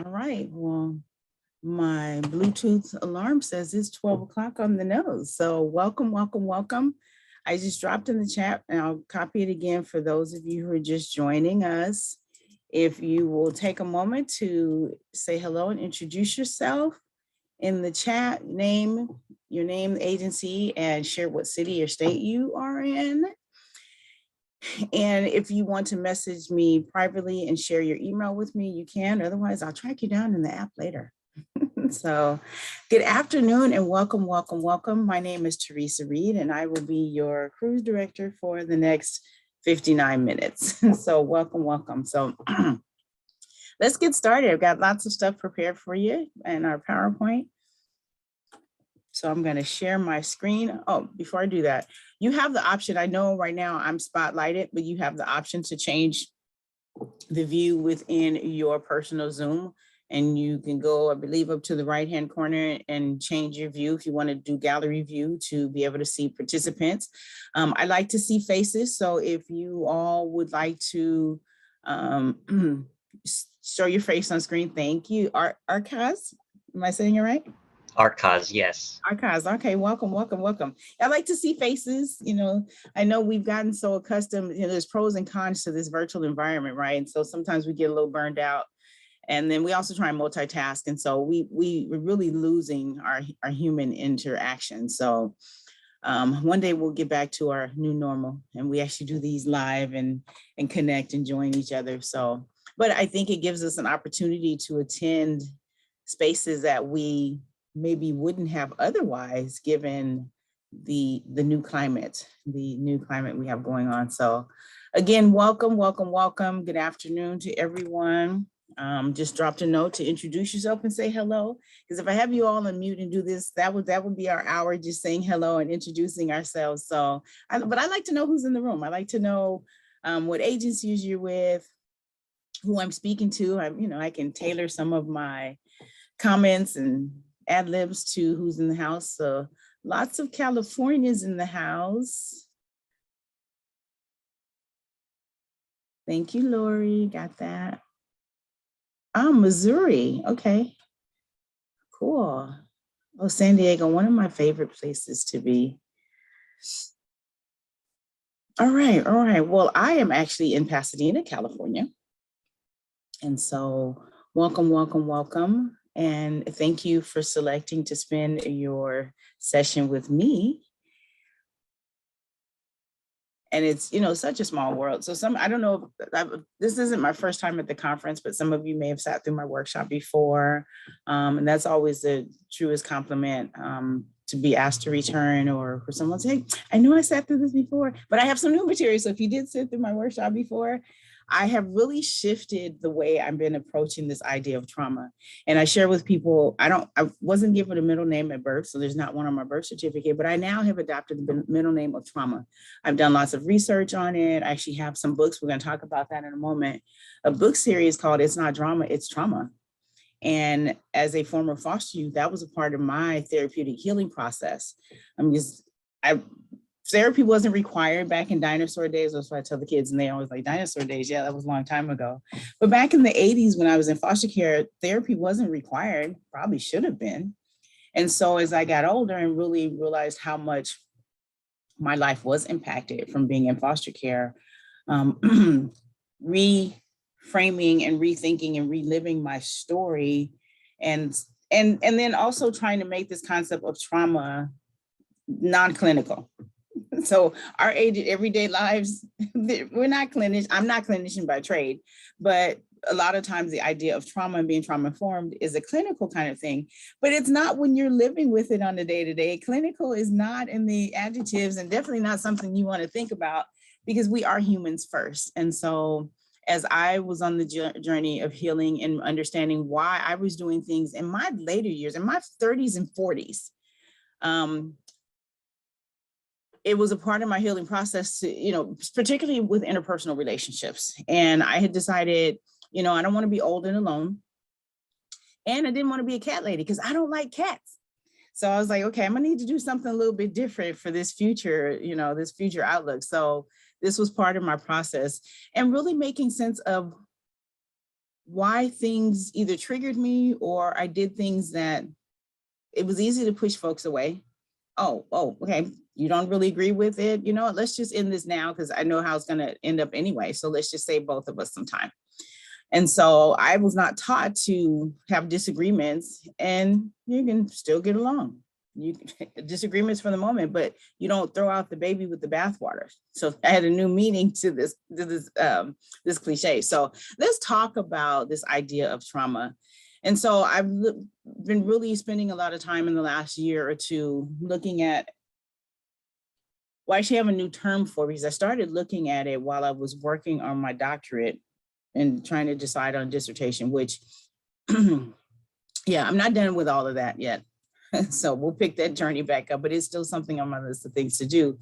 right. Well, my Bluetooth alarm says it's 12 o'clock on the nose. So welcome, welcome, welcome. I just dropped in the chat and I'll copy it again for those of you who are just joining us. If you will take a moment to say hello and introduce yourself in the chat, name, your name, agency, and share what city or state you are in. And if you want to message me privately and share your email with me, you can. Otherwise, I'll track you down in the app later. So good afternoon and welcome, welcome, welcome. My name is Teresa Reed and I will be your cruise director for the next 59 minutes. So welcome, welcome. So let's get started. I've got lots of stuff prepared for you in our PowerPoint. So I'm going to share my screen. Oh, before I do that, you have the option. I know right now I'm spotlighted, but you have the option to change the view within your personal Zoom. And you can go, I believe, up to the right-hand corner and change your view if you want to do gallery view to be able to see participants. I like to see faces. So if you all would like to show your face on screen, thank you. Arcaz, am I saying it right? Arcaz, yes. Arcaz, okay, welcome, welcome, welcome. I like to see faces. I know we've gotten so accustomed, there's pros and cons to this virtual environment, right? And so sometimes we get a little burned out. And then we also try and multitask. And so we're really losing our human interaction. So one day we'll get back to our new normal and we actually do these live and connect and join each other. So, but I think it gives us an opportunity to attend spaces that we maybe wouldn't have otherwise given the new climate we have going on. So again, welcome, welcome, welcome. Good afternoon to everyone. Just dropped a note to introduce yourself and say hello. Because if I have you all on mute and do this, that would be our hour, just saying hello and introducing ourselves. So, but I like to know who's in the room. I like to know what agencies you're with, who I'm speaking to. I can tailor some of my comments and ad libs to who's in the house. So lots of Californians in the house. Thank you, Lori. Got that. Oh, Missouri. Okay. Cool. Oh, San Diego, one of my favorite places to be. All right. All right. Well, I am actually in Pasadena, California. And so welcome, welcome, welcome. And thank you for selecting to spend your session with me. And it's, such a small world. So I don't know, this isn't my first time at the conference, but some of you may have sat through my workshop before. And that's always the truest compliment, to be asked to return or for someone to say, hey, I know I sat through this before, but I have some new material. So if you did sit through my workshop before, I have really shifted the way I've been approaching this idea of trauma. And I share with people, I wasn't given a middle name at birth, so there's not one on my birth certificate, but I now have adopted the middle name of trauma. I've done lots of research on it. I actually have some books. We're going to talk about that in a moment. A book series called It's Not Drama, It's Trauma. And as a former foster youth, that was a part of my therapeutic healing process. Therapy wasn't required back in dinosaur days. That's what I tell the kids, and they always like, dinosaur days. Yeah, that was a long time ago. But back in the 80s, when I was in foster care, therapy wasn't required, probably should have been. And so as I got older and really realized how much my life was impacted from being in foster care, reframing and rethinking and reliving my story, and then also trying to make this concept of trauma non-clinical. So our everyday lives, we're not clinicians. I'm not clinician by trade, but a lot of times the idea of trauma and being trauma informed is a clinical kind of thing, but it's not when you're living with it on the day-to-day. Clinical is not in the adjectives and definitely not something you want to think about because we are humans first. And so as I was on the journey of healing and understanding why I was doing things in my later years, in my 30s and 40s, it was a part of my healing process to, particularly with interpersonal relationships. And I had decided, I don't want to be old and alone. And I didn't want to be a cat lady because I don't like cats. So I was like, okay, I'm gonna need to do something a little bit different for this future, this future outlook. So this was part of my process and really making sense of why things either triggered me or I did things that it was easy to push folks away. Oh, okay. You don't really agree with it. You know what? Let's just end this now because I know how it's going to end up anyway. So let's just save both of us some time. And so I was not taught to have disagreements, and you can still get along. You disagreements for the moment, but you don't throw out the baby with the bathwater. So I had a new meaning to this cliche. So let's talk about this idea of trauma. And so I've been really spending a lot of time in the last year or two looking at, well, I actually have a new term for it because I started looking at it while I was working on my doctorate and trying to decide on dissertation, which, yeah, I'm not done with all of that yet. So we'll pick that journey back up, but it's still something on my list of things to do.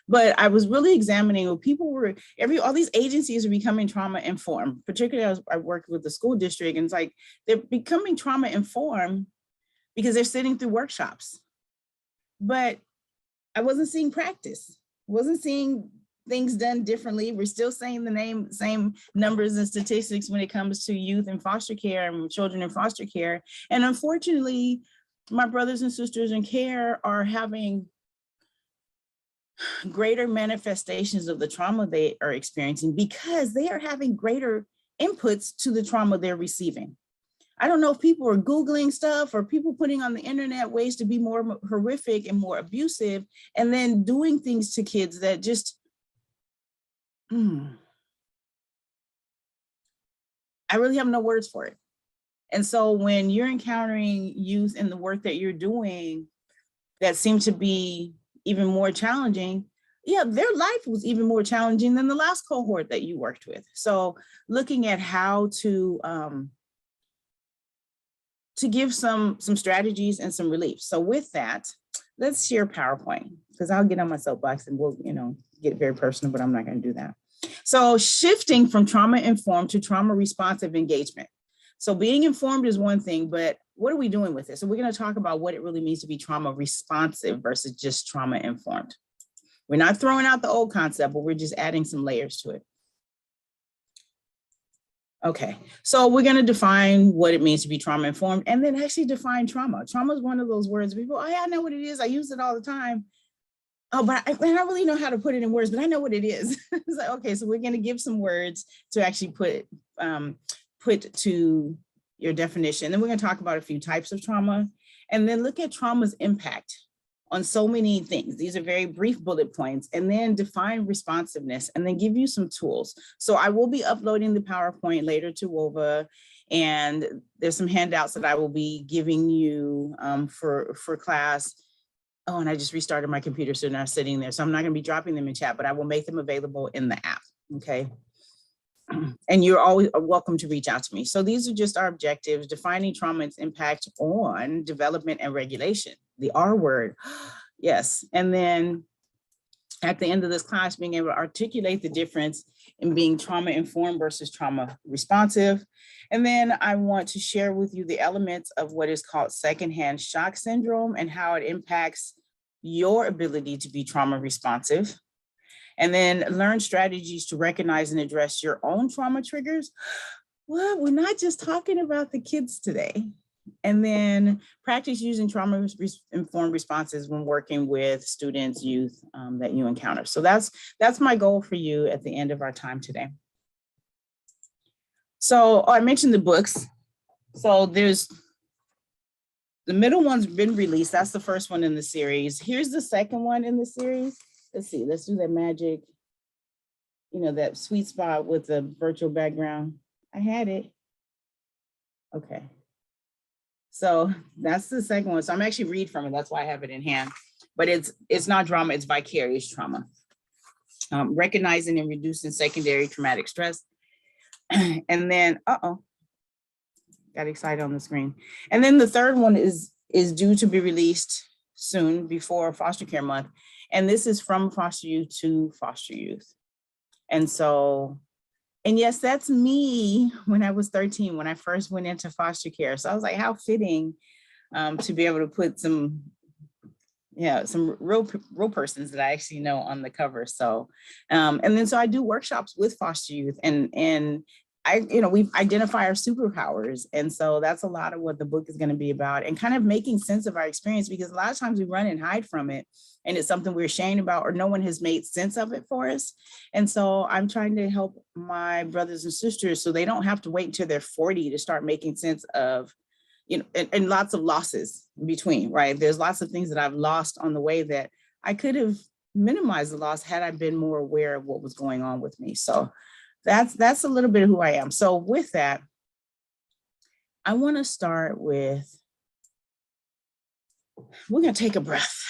But I was really examining what people were, all these agencies are becoming trauma informed, particularly as I worked with the school district, and it's like, they're becoming trauma informed because they're sitting through workshops. But I wasn't seeing practice, wasn't seeing things done differently. We're still saying the same numbers and statistics when it comes to youth in foster care and children in foster care. And unfortunately, my brothers and sisters in care are having greater manifestations of the trauma they are experiencing because they are having greater inputs to the trauma they're receiving. I don't know if people are Googling stuff or people putting on the internet ways to be more horrific and more abusive, and then doing things to kids that just, I really have no words for it. And so when you're encountering youth in the work that you're doing that seem to be even more challenging, yeah, their life was even more challenging than the last cohort that you worked with. So looking at how to give some strategies and some relief. So with that, let's share PowerPoint, because I'll get on my soapbox and we'll, get very personal, but I'm not going to do that. So shifting from trauma informed to trauma responsive engagement. So being informed is one thing, but what are we doing with it? So we're going to talk about what it really means to be trauma responsive versus just trauma informed. We're not throwing out the old concept, but we're just adding some layers to it. Okay, so we're going to define what it means to be trauma informed and then actually define trauma. Trauma is one of those words people, oh yeah, I know what it is. I use it all the time. Oh, but I don't really know how to put it in words, but I know what it is. It's like, okay, so we're going to give some words to actually put to your definition. Then we're going to talk about a few types of trauma and then look at trauma's impact on so many things. These are very brief bullet points, and then define responsiveness and then give you some tools. So I will be uploading the PowerPoint later to WOVA, and there's some handouts that I will be giving you for class. Oh, and I just restarted my computer, so now sitting there. So I'm not going to be dropping them in chat, but I will make them available in the app. Okay. And you're always welcome to reach out to me. So these are just our objectives: defining trauma and its impact on development and regulation, the R word. Yes. And then at the end of this class, being able to articulate the difference in being trauma informed versus trauma responsive. And then I want to share with you the elements of what is called secondhand shock syndrome and how it impacts your ability to be trauma responsive. And then learn strategies to recognize and address your own trauma triggers. Well, we're not just talking about the kids today. And then practice using trauma-informed responses when working with students, youth that you encounter. So that's my goal for you at the end of our time today. So I mentioned the books. So there's the middle one's been released. That's the first one in the series. Here's the second one in the series. Let's see, let's do that magic, that sweet spot with the virtual background. I had it. Okay. So that's the second one. So I'm actually read from it. That's why I have it in hand. But it's not drama, it's vicarious trauma. Recognizing and reducing secondary traumatic stress. And then, got excited on the screen. And then the third one is due to be released soon before Foster Care Month. And this is From Foster Youth to Foster Youth. And so, and yes, that's me when I was 13, when I first went into foster care. So I was like, how fitting to be able to put some real persons that I actually know on the cover. So, and then so I do workshops with foster youth, and we've identified our superpowers. And so that's a lot of what the book is going to be about, and kind of making sense of our experience, because a lot of times we run and hide from it, and it's something we're ashamed about, or no one has made sense of it for us. And so I'm trying to help my brothers and sisters so they don't have to wait until they're 40 to start making sense of, and lots of losses in between, right? There's lots of things that I've lost on the way that I could have minimized the loss had I been more aware of what was going on with me. So that's a little bit of who I am. So with that, I want to start with, we're going to take a breath.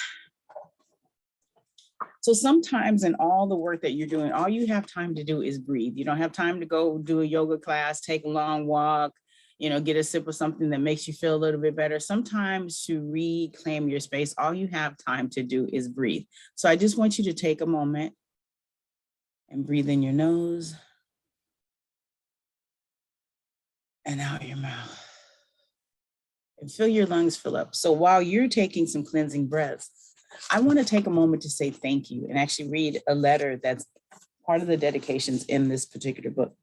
So sometimes in all the work that you're doing, all you have time to do is breathe. You don't have time to go do a yoga class, take a long walk, get a sip of something that makes you feel a little bit better. Sometimes to reclaim your space, all you have time to do is breathe. So I just want you to take a moment and breathe in your nose and out your mouth, and feel your lungs fill up. So while you're taking some cleansing breaths, I want to take a moment to say thank you and actually read a letter that's part of the dedications in this particular book.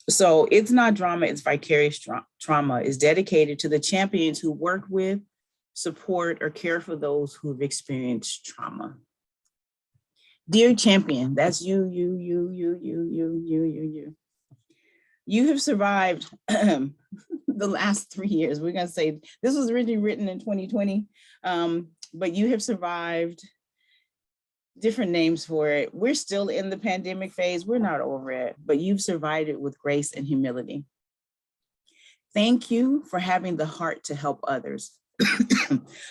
So It's Not Drama, It's Vicarious Trauma is dedicated to the champions who work with, support, or care for those who have experienced trauma. Dear champion, that's you. You have survived the last 3 years. We're going to say this was originally written in 2020, but you have survived, different names for it. We're still in the pandemic phase. We're not over it, but you've survived it with grace and humility. Thank you for having the heart to help others.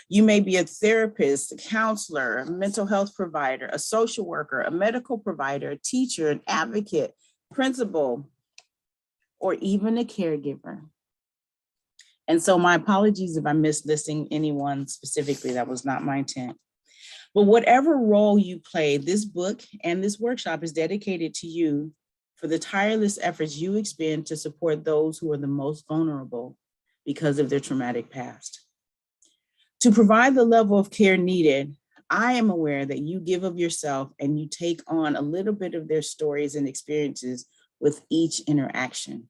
You may be a therapist, a counselor, a mental health provider, a social worker, a medical provider, a teacher, an advocate, principal, or even a caregiver. And so my apologies if I missed listing anyone specifically. That was not my intent. But whatever role you play, this book and this workshop is dedicated to you for the tireless efforts you expend to support those who are the most vulnerable because of their traumatic past. To provide the level of care needed, I am aware that you give of yourself and you take on a little bit of their stories and experiences with each interaction.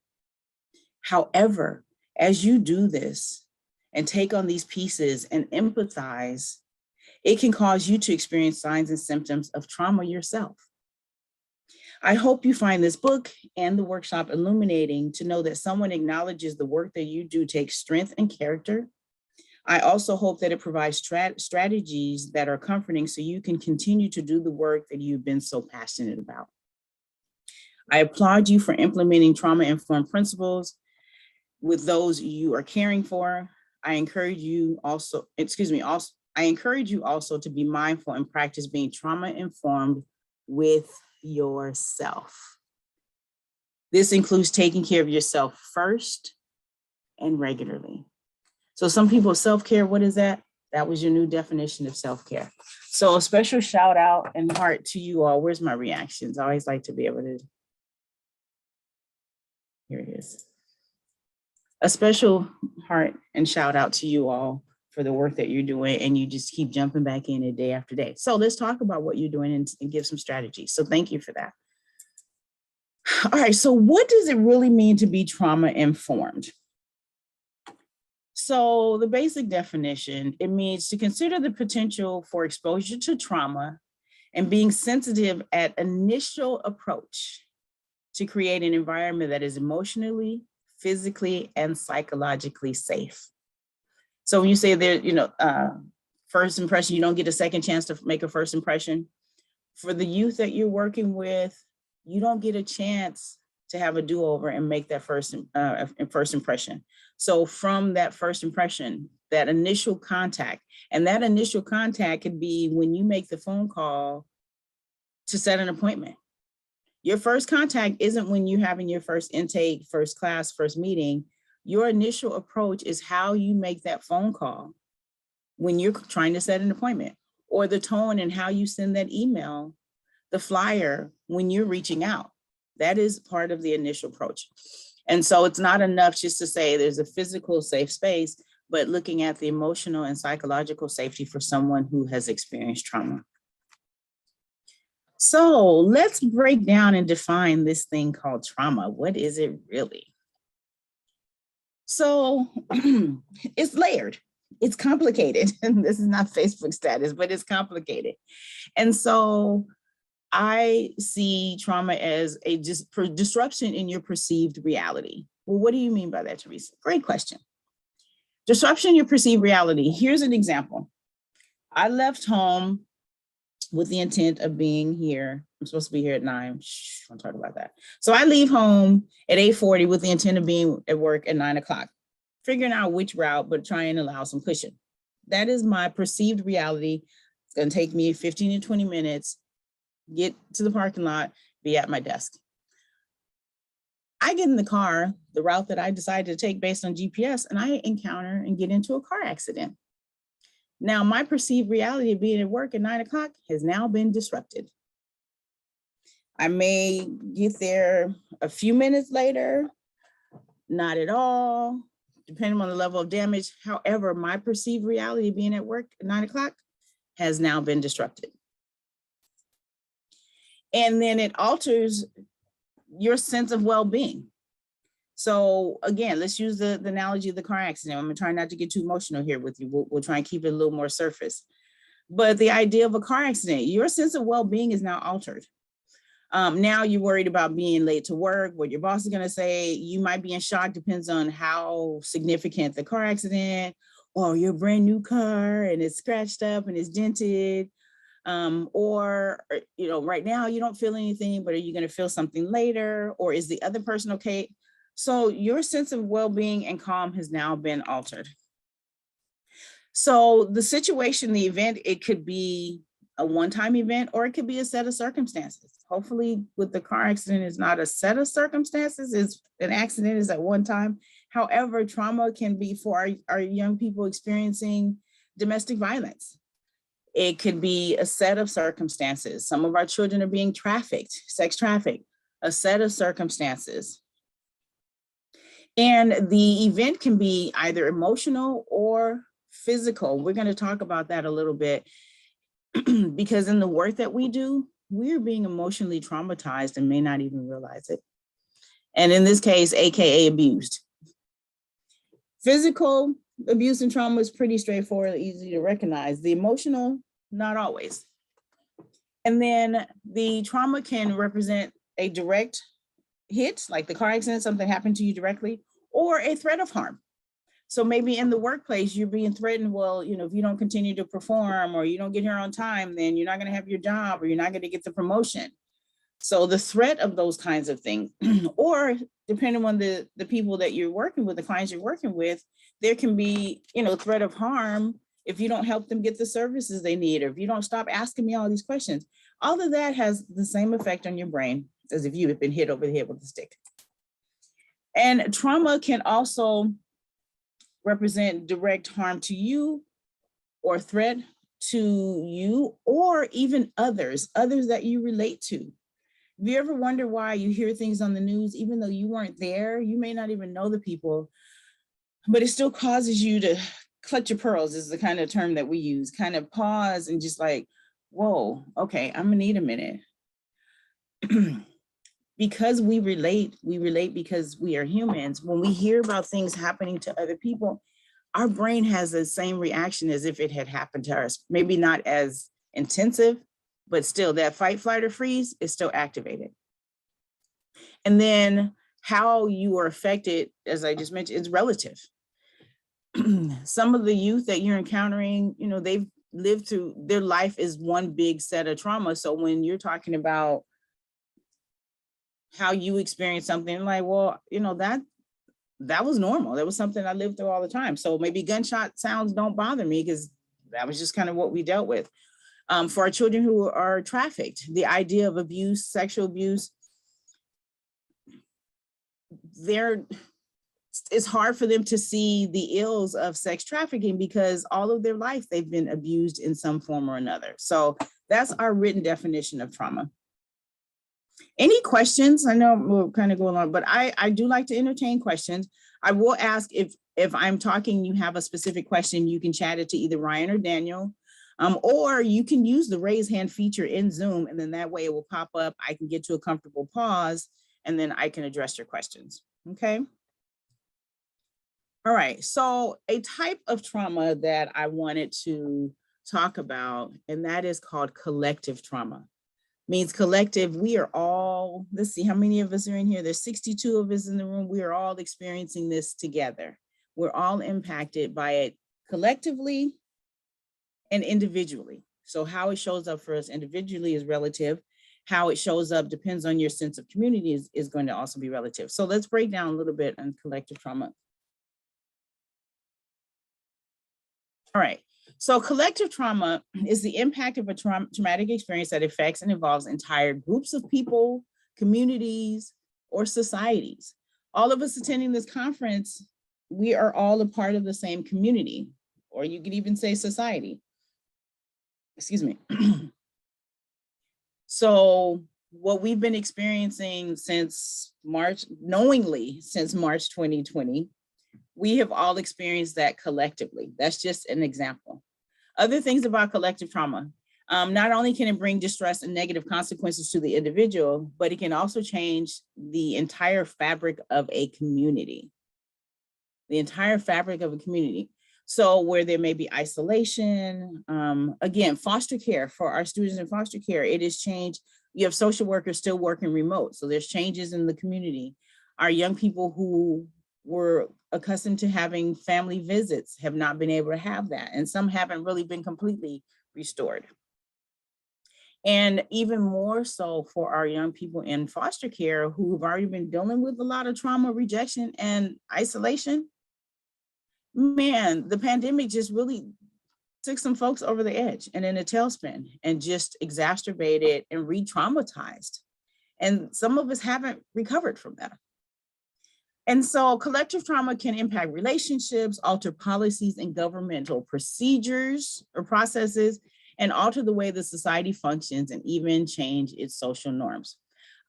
However, as you do this and take on these pieces and empathize, it can cause you to experience signs and symptoms of trauma yourself. I hope you find this book and the workshop illuminating to know that someone acknowledges the work that you do takes strength and character. I also hope that it provides strategies that are comforting so you can continue to do the work that you've been so passionate about. I applaud you for implementing trauma-informed principles with those you are caring for. I encourage you also to be mindful and practice being trauma-informed with yourself. This includes taking care of yourself first and regularly. So some people, self-care, what is that? That was your new definition of self-care. So a special shout out and heart to you all. Where's my reactions? I always like to be able to, here it is. A special heart and shout out to you all for the work that you're doing, and you just keep jumping back in it day after day. So let's talk about what you're doing and give some strategies. So thank you for that. All right, so what does it really mean to be trauma-informed? So the basic definition, it means to consider the potential for exposure to trauma and being sensitive at initial approach to create an environment that is emotionally, physically, and psychologically safe. So when you say there, first impression, you don't get a second chance to make a first impression. For the youth that you're working with, you don't get a chance to have a do-over and make that first impression. So from that first impression, that initial contact, and that initial contact could be when you make the phone call to set an appointment. Your first contact isn't when you're having your first intake, first class, first meeting. Your initial approach is how you make that phone call when you're trying to set an appointment, or the tone and how you send that email, the flyer when you're reaching out. That is part of the initial approach. And so it's not enough just to say there's a physical safe space, but looking at the emotional and psychological safety for someone who has experienced trauma. So let's break down and define this thing called trauma. What is it really? So it's layered. It's complicated. And this is not Facebook status, but it's complicated. And so I see trauma as a disruption in your perceived reality. Well, what do you mean by that, Teresa? Great question. Disruption in your perceived reality. Here's an example. I left home with the intent of being here. I'm supposed to be here at 9. Shh, don't talk about that. So I leave home at 8:40 with the intent of being at work at 9 o'clock, figuring out which route, but trying to allow some cushion. That is my perceived reality. It's going to take me 15 to 20 minutes, get to the parking lot, be at my desk. I get in the car, the route that I decided to take based on GPS, and I encounter and get into a car accident. Now, my perceived reality of being at work at 9 o'clock has now been disrupted. I may get there a few minutes later, not at all, depending on the level of damage. However, my perceived reality of being at work at 9 o'clock has now been disrupted. And then it alters your sense of well-being. So again, let's use the analogy of the car accident. I'm gonna try not to get too emotional here with you. We'll try and keep it a little more surface. But the idea of a car accident, your sense of well-being is now altered. Now you're worried about being late to work, what your boss is gonna say. You might be in shock, depends on how significant the car accident, or your brand new car and it's scratched up and it's dented. Or, you know, right now you don't feel anything, but are you gonna feel something later? Or is the other person okay? So your sense of well-being and calm has now been altered. So the situation, the event, it could be a one-time event, or it could be a set of circumstances. Hopefully with the car accident, it's not a set of circumstances, it's an accident is at one time. However, trauma can be for our young people experiencing domestic violence. It could be a set of circumstances. Some of our children are being trafficked, sex trafficked, a set of circumstances. And the event can be either emotional or physical. We're going to talk about that a little bit because in the work that we do, we're being emotionally traumatized and may not even realize it. And in this case, AKA abused. Physical abuse and trauma is pretty straightforward, easy to recognize. The emotional, not always. And then the trauma can represent a direct hit, like the car accident, something happened to you directly, or a threat of harm. So maybe in the workplace, you're being threatened, well, you know, if you don't continue to perform or you don't get here on time, then you're not going to have your job or you're not going to get the promotion. So the threat of those kinds of things, or depending on the people that you're working with, the clients you're working with, there can be, you know, threat of harm if you don't help them get the services they need, or if you don't stop asking me all these questions. All of that has the same effect on your brain as if you had been hit over the head with a stick. And trauma can also represent direct harm to you or threat to you or even others that you relate to. Have you ever wondered why you hear things on the news, even though you weren't there, you may not even know the people, but it still causes you to clutch your pearls is the kind of term that we use, kind of pause and just like, whoa, okay, I'm gonna need a minute. Because we relate because we are humans. When we hear about things happening to other people, our brain has the same reaction as if it had happened to us. Maybe not as intensive, but still that fight, flight, or freeze is still activated. And then how you are affected, as I just mentioned, is relative. Some of the youth that you're encountering, you know, they've lived through, their life is one big set of trauma. So when you're talking about how you experience something like, well, you know, that was normal. That was something I lived through all the time. So maybe gunshot sounds don't bother me because that was just kind of what we dealt with. For our children who are trafficked, the idea of abuse, sexual abuse, it's hard for them to see the ills of sex trafficking because all of their life they've been abused in some form or another. So that's our written definition of trauma. Any questions? I know we're kind of going on, but I do like to entertain questions. I will ask if I'm talking, you have a specific question, you can chat it to either Ryan or Daniel. Or you can use the raise hand feature in Zoom, and then that way it will pop up. I can get to a comfortable pause, and then I can address your questions, okay? All right, so a type of trauma that I wanted to talk about, and that is called collective trauma. Means collective, we are all, let's see, how many of us are in here? There's 62 of us in the room. We are all experiencing this together. We're all impacted by it collectively and individually. So how it shows up for us individually is relative. How it shows up depends on your sense of community is going to also be relative. So let's break down a little bit on collective trauma. All right. So collective trauma is the impact of a traumatic experience that affects and involves entire groups of people, communities, or societies. All of us attending this conference, we are all a part of the same community, or you could even say society. Excuse me. So what we've been experiencing since March, knowingly since March 2020, we have all experienced that collectively. That's just an example. Other things about collective trauma, not only can it bring distress and negative consequences to the individual, but it can also change the entire fabric of a community. The entire fabric of a community. So where there may be isolation, again, foster care for our students in foster care, it has changed. You have social workers still working remote. So there's changes in the community. Our young people who were accustomed to having family visits have not been able to have that. And some haven't really been completely restored. And even more so for our young people in foster care who have already been dealing with a lot of trauma, rejection, and isolation. Man, the pandemic just really took some folks over the edge and in a tailspin and just exacerbated and re-traumatized. And some of us haven't recovered from that. And so collective trauma can impact relationships, alter policies and governmental procedures or processes, and alter the way the society functions and even change its social norms.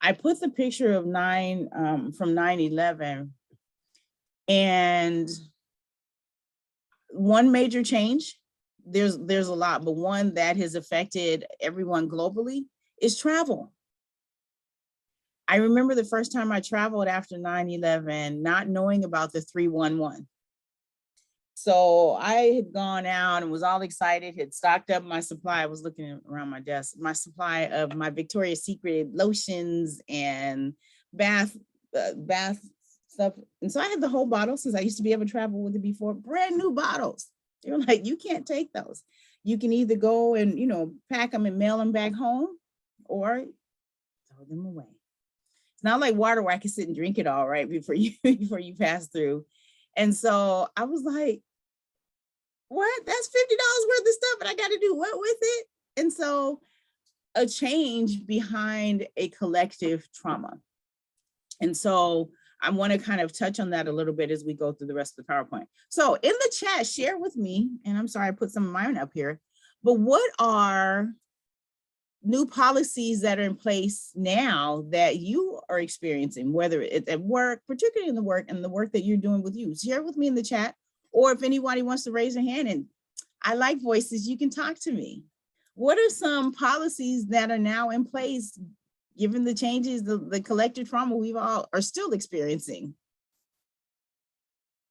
I put the picture of from 9/11, and one major change, there's a lot, but one that has affected everyone globally is travel. I remember the first time I traveled after 9/11, not knowing about the 311. So I had gone out and was all excited, had stocked up my supply. I was looking around my desk, my supply of my Victoria's Secret lotions and bath stuff. And so I had the whole bottle since I used to be able to travel with it before, brand new bottles. They were like, you can't take those. You can either go and, pack them and mail them back home or throw them away. It's not like water where I can sit and drink it all right before you pass through. And so I was like, what? That's $50 worth of stuff and I got to do what with it? And so a change behind a collective trauma. And so I want to kind of touch on that a little bit as we go through the rest of the PowerPoint. So in the chat, share with me, and I'm sorry I put some of mine up here, but what are new policies that are in place now that you are experiencing, whether it's at work, particularly in the work that you're doing with you? Share with me in the chat, or if anybody wants to raise their hand, and I like voices, you can talk to me. What are some policies that are now in place given the changes, the collective trauma we've all are still experiencing?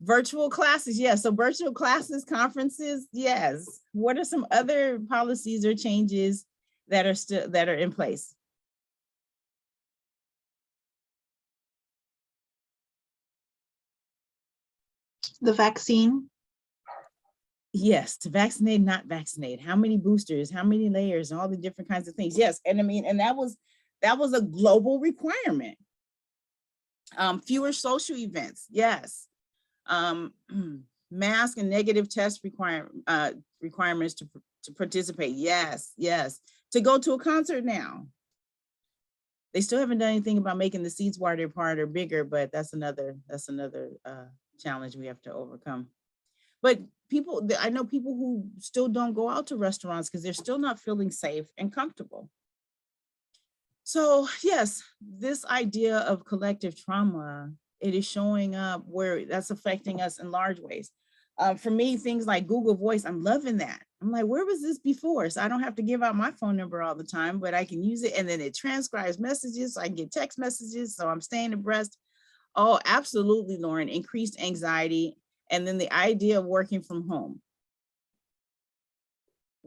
Virtual classes, yes. So virtual classes, conferences, yes. What are some other policies or changes that are in place? The vaccine. Yes, to vaccinate, not vaccinate. How many boosters, how many layers, all the different kinds of things. Yes, and I mean, and that was a global requirement. Fewer social events, yes. Mask and negative test requirements to participate, yes. To go to a concert now. They still haven't done anything about making the seats wider apart or bigger, but that's another challenge we have to overcome. But I know people who still don't go out to restaurants because they're still not feeling safe and comfortable. So yes, this idea of collective trauma, it is showing up where that's affecting us in large ways. For me, things like Google Voice, I'm loving that. I'm like, where was this before? So I don't have to give out my phone number all the time, but I can use it. And then it transcribes messages. So I can get text messages. So I'm staying abreast. Oh, absolutely, Lauren. Increased anxiety. And then the idea of working from home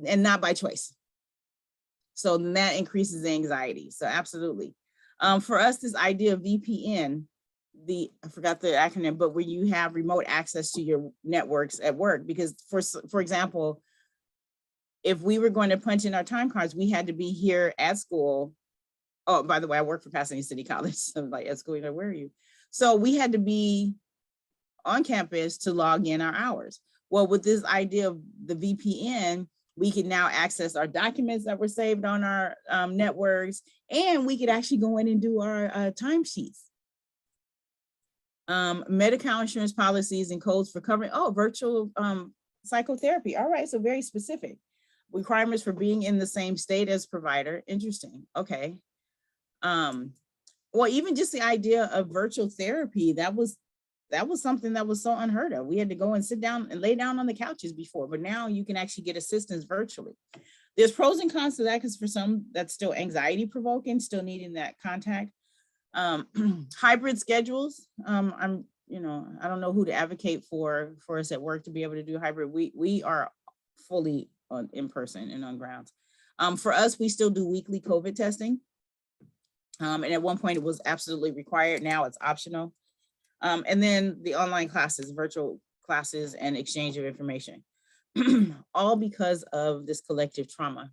and not by choice. So then that increases the anxiety. So absolutely. For us, this idea of VPN, I forgot the acronym, but where you have remote access to your networks at work, because for example, if we were going to punch in our time cards, we had to be here at school. Oh, by the way, I work for Pasadena City College. So like at school, where are you? So we had to be on campus to log in our hours. Well, with this idea of the VPN, we can now access our documents that were saved on our networks, and we could actually go in and do our timesheets. Medical insurance policies and codes for covering, virtual psychotherapy. All right, so very specific. Requirements for being in the same state as provider. Interesting. Okay. Well, even just the idea of virtual therapy, that was something that was so unheard of. We had to go and sit down and lay down on the couches before, but now you can actually get assistance virtually. There's pros and cons to that, because for some, that's still anxiety provoking, still needing that contact. Hybrid schedules. I don't know who to advocate for us at work to be able to do hybrid. We are fully in person and on grounds. For us, we still do weekly COVID testing. And at one point it was absolutely required. Now it's optional. And then the online classes, virtual classes, and exchange of information, all because of this collective trauma.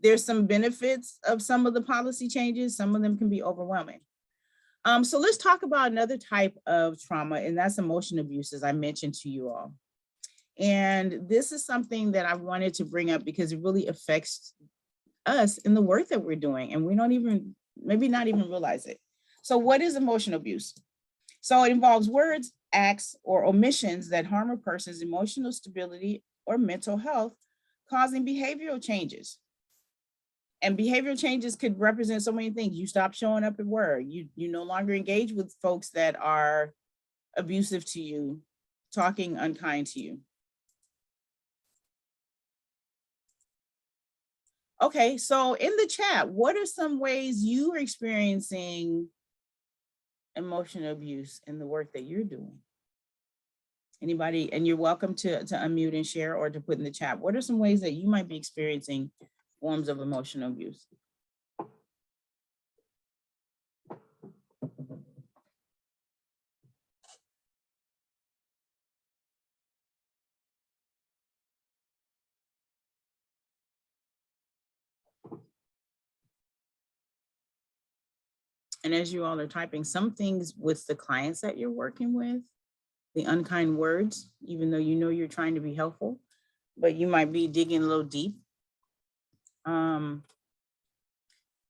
There's some benefits of some of the policy changes. Some of them can be overwhelming. So let's talk about another type of trauma, and that's emotion abuse, as I mentioned to you all. And this is something that I wanted to bring up because it really affects us in the work that we're doing, and we don't maybe not even realize it. So what is emotion abuse? So it involves words, acts, or omissions that harm a person's emotional stability or mental health, causing behavioral changes. And behavioral changes could represent so many things. You stop showing up at work. You no longer engage with folks that are abusive to you, talking unkind to you. Okay, so in the chat, what are some ways you are experiencing emotional abuse in the work that you're doing? Anybody? And you're welcome to unmute and share, or to put in the chat. What are some ways that you might be experiencing forms of emotional abuse? And as you all are typing, some things with the clients that you're working with, the unkind words, even though you know you're trying to be helpful, but you might be digging a little deep.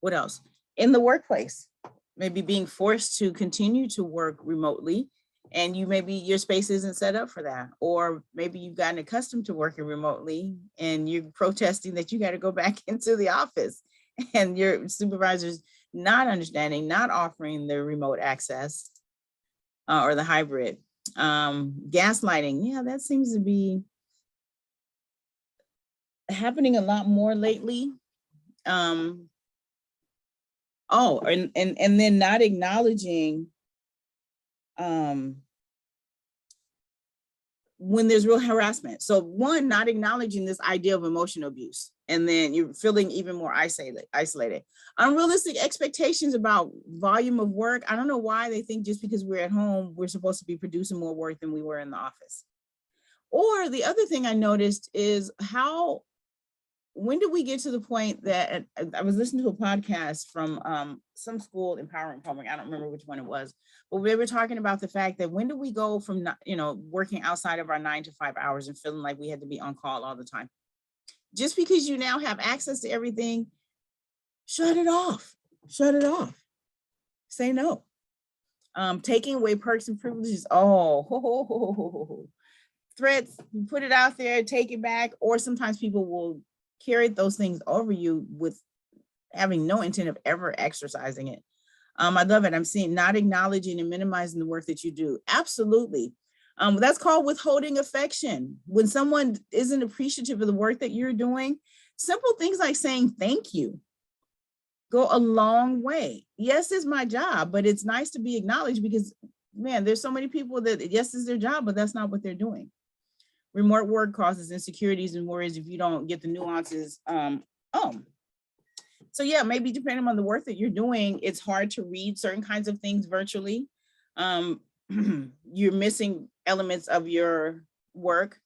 What else? In the workplace, maybe being forced to continue to work remotely, and your space isn't set up for that. Or maybe you've gotten accustomed to working remotely and you're protesting that you got to go back into the office, and your supervisor's not understanding, not offering the remote access or the hybrid. Gaslighting, yeah, that seems to be happening a lot more lately. And then not acknowledging when there's real harassment. So one, not acknowledging this idea of emotional abuse, and then you're feeling even more isolated. Unrealistic expectations about volume of work. I don't know why they think just because we're at home, we're supposed to be producing more work than we were in the office. Or the other thing I noticed is when did we get to the point that I was listening to a podcast from some school, Empowering Public, I don't remember which one it was, but we were talking about the fact that when do we go from working outside of our 9 to 5 hours and feeling like we had to be on call all the time? Just because you now have access to everything, shut it off. Shut it off. Say no. Taking away perks and privileges. Threats, you put it out there, take it back, or sometimes people will carry those things over you with having no intent of ever exercising it. I love it. I'm seeing not acknowledging and minimizing the work that you do. Absolutely. That's called withholding affection. When someone isn't appreciative of the work that you're doing, simple things like saying thank you go a long way. Yes, it's my job, but it's nice to be acknowledged because, man, there's so many people that yes, it's their job, but that's not what they're doing. Remote work causes insecurities and worries if you don't get the nuances. So yeah, maybe depending on the work that you're doing, it's hard to read certain kinds of things virtually. You're missing elements of your work,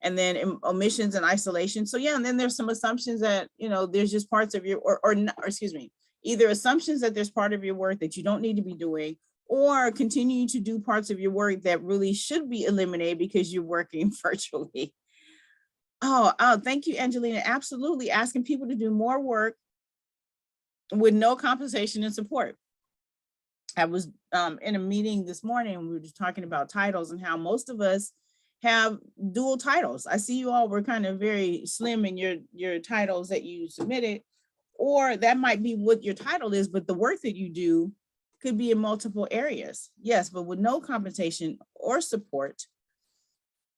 and then omissions and isolation. So yeah, and then there's some assumptions that, there's just parts of your, or excuse me, either assumptions that there's part of your work that you don't need to be doing, or continue to do parts of your work that really should be eliminated because you're working virtually. Oh, thank you, Angelina. Absolutely, asking people to do more work with no compensation and support. I was in a meeting this morning, and we were just talking about titles and how most of us have dual titles. I see you all were kind of very slim in your titles that you submitted, or that might be what your title is, but the work that you do could be in multiple areas. Yes, but with no compensation or support.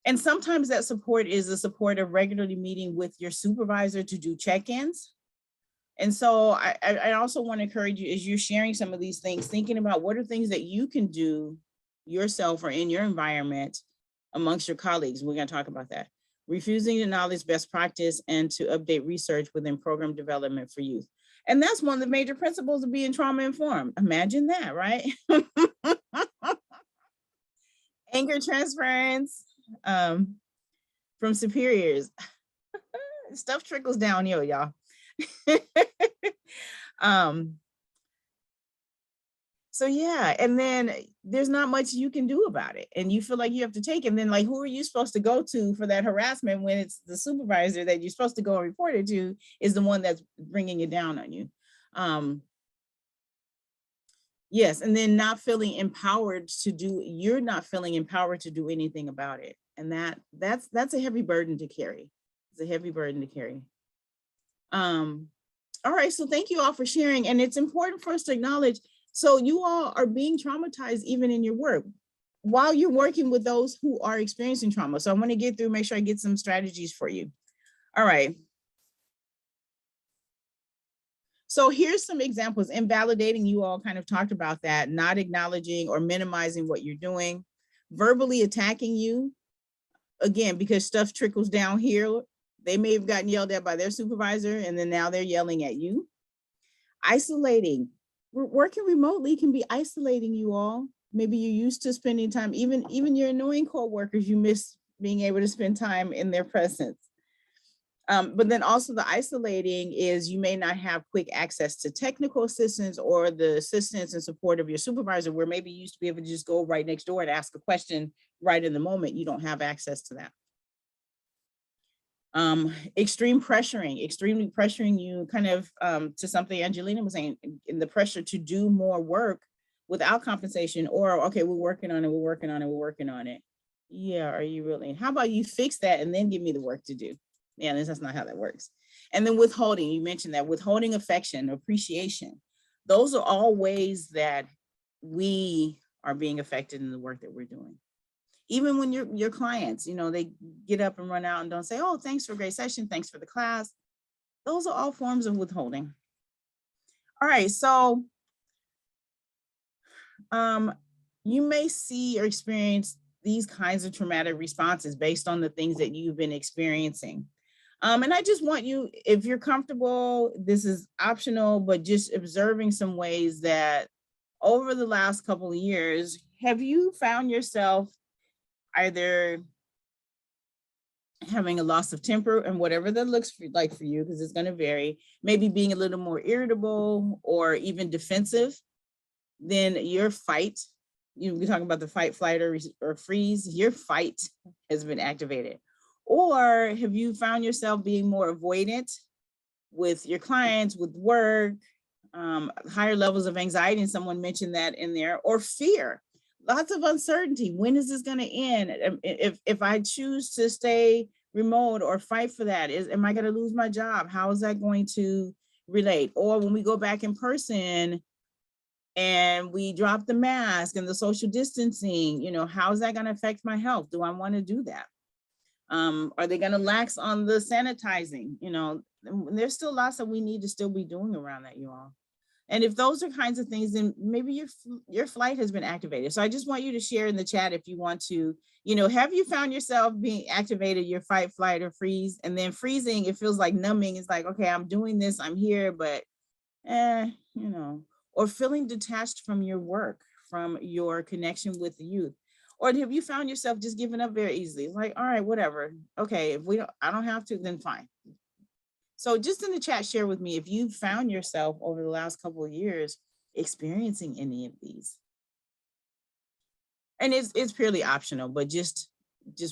And sometimes that support is the support of regularly meeting with your supervisor to do check-ins. And so I also want to encourage you, as you're sharing some of these things, thinking about what are things that you can do yourself or in your environment amongst your colleagues. We're going to talk about that. Refusing to acknowledge best practice and to update research within program development for youth. And that's one of the major principles of being trauma informed. Imagine that, right? Anger transference from superiors. Stuff trickles downhill, y'all. So yeah, and then there's not much you can do about it, and you feel like you have to take it. And then, like, who are you supposed to go to for that harassment when it's the supervisor that you're supposed to go and report it to is the one that's bringing it down on you? Yes, and then not feeling empowered to do. You're not feeling empowered to do anything about it, and that's a heavy burden to carry. It's a heavy burden to carry. All right, so thank you all for sharing, and it's important for us to acknowledge. So you all are being traumatized even in your work while you're working with those who are experiencing trauma. So I want to get through, make sure I get some strategies for you. All right. So here's some examples. Invalidating, you all kind of talked about that, not acknowledging or minimizing what you're doing, verbally attacking you, again, because stuff trickles down here. They may have gotten yelled at by their supervisor, and then now they're yelling at you. Isolating. Working remotely can be isolating, you all. Maybe you're used to spending time, even your annoying coworkers, you miss being able to spend time in their presence. But then also the isolating is you may not have quick access to technical assistance or the assistance and support of your supervisor, where maybe you used to be able to just go right next door and ask a question right in the moment. You don't have access to that. Extremely pressuring you, kind of to something Angelina was saying, in the pressure to do more work without compensation, or okay, we're working on it. Yeah, are you really? How about you fix that and then give me the work to do? Yeah, that's not how that works. And then withholding, you mentioned that, withholding affection, appreciation. Those are all ways that we are being affected in the work that we're doing. Even when your clients, they get up and run out and don't say, oh, thanks for a great session, thanks for the class. Those are all forms of withholding. All right, so you may see or experience these kinds of traumatic responses based on the things that you've been experiencing. And I just want you, if you're comfortable, this is optional, but just observing some ways that over the last couple of years, have you found yourself either having a loss of temper, and whatever that looks like for you, because it's going to vary, maybe being a little more irritable or even defensive, then your fight, we're talking about the fight, flight, or freeze, your fight has been activated. Or have you found yourself being more avoidant with your clients, with work, higher levels of anxiety, and someone mentioned that in there, or fear? Lots of uncertainty. When is this going to end? If I choose to stay remote or fight for that, am I going to lose my job? How is that going to relate? Or when we go back in person, and we drop the mask and the social distancing, you know, how is that going to affect my health? Do I want to do that? Are they going to lax on the sanitizing? You know, there's still lots that we need to still be doing around that, you all. And if those are kinds of things, then maybe your flight has been activated. So I just want you to share in the chat if you want to, you know, have you found yourself being activated, your fight, flight, or freeze? And then freezing, it feels like numbing. It's like, okay, I'm doing this, I'm here, but you know, or feeling detached from your work, from your connection with the youth. Or have you found yourself just giving up very easily? It's like, all right, whatever. Okay, if I don't have to, then fine. So just in the chat, share with me if you found yourself over the last couple of years experiencing any of these. And it's purely optional, but just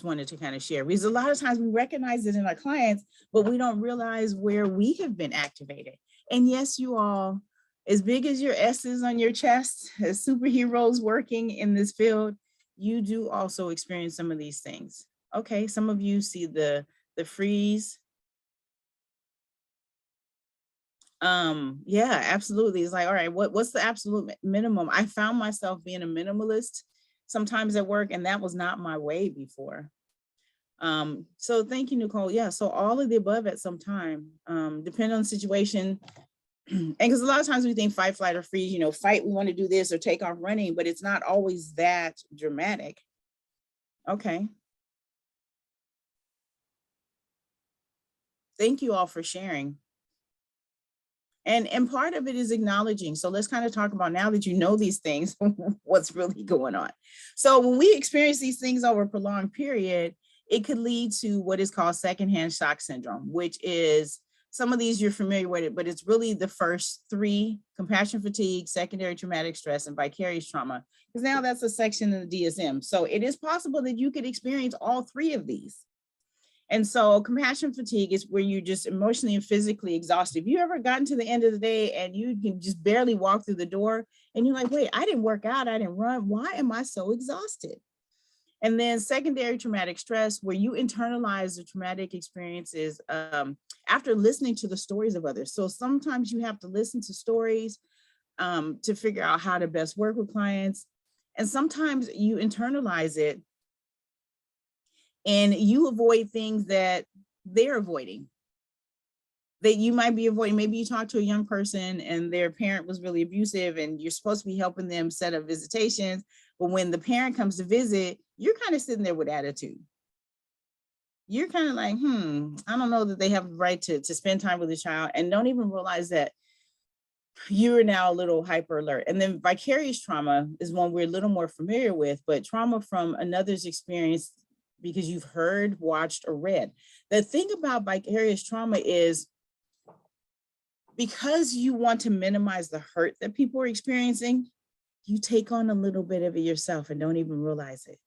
wanted to kind of share, because a lot of times we recognize it in our clients, but we don't realize where we have been activated. And yes, you all, as big as your S's on your chest, as superheroes working in this field, you do also experience some of these things. Okay, some of you see the freeze. Yeah, absolutely. It's like, all right, what's the absolute minimum? I found myself being a minimalist sometimes at work, and that was not my way before. So thank you, Nicole. Yeah, so all of the above at some time, depending on the situation. And because a lot of times we think fight, flight, or freeze, you know, fight, we want to do this or take off running, but it's not always that dramatic. Okay. Thank you all for sharing. And part of it is acknowledging. So let's kind of talk about, now that you know these things, what's really going on. So when we experience these things over a prolonged period, it could lead to what is called secondhand shock syndrome, which is, some of these you're familiar with it, but it's really the first three: compassion fatigue, secondary traumatic stress, and vicarious trauma, because now that's a section of the DSM. So it is possible that you could experience all three of these. And so compassion fatigue is where you're just emotionally and physically exhausted. Have you ever gotten to the end of the day and you can just barely walk through the door and you're like, wait, I didn't work out, I didn't run, why am I so exhausted? And then secondary traumatic stress, where you internalize the traumatic experiences after listening to the stories of others. So sometimes you have to listen to stories to figure out how to best work with clients. And sometimes you internalize it and you avoid things that they're avoiding, that you might be avoiding. Maybe you talk to a young person and their parent was really abusive and you're supposed to be helping them set up visitations. But when the parent comes to visit, you're kind of sitting there with attitude. You're kind of like, I don't know that they have the right to spend time with the child, and don't even realize that you're now a little hyper alert. And then vicarious trauma is one we're a little more familiar with, but trauma from another's experience because you've heard, watched, or read. The thing about vicarious trauma is, because you want to minimize the hurt that people are experiencing, you take on a little bit of it yourself and don't even realize it.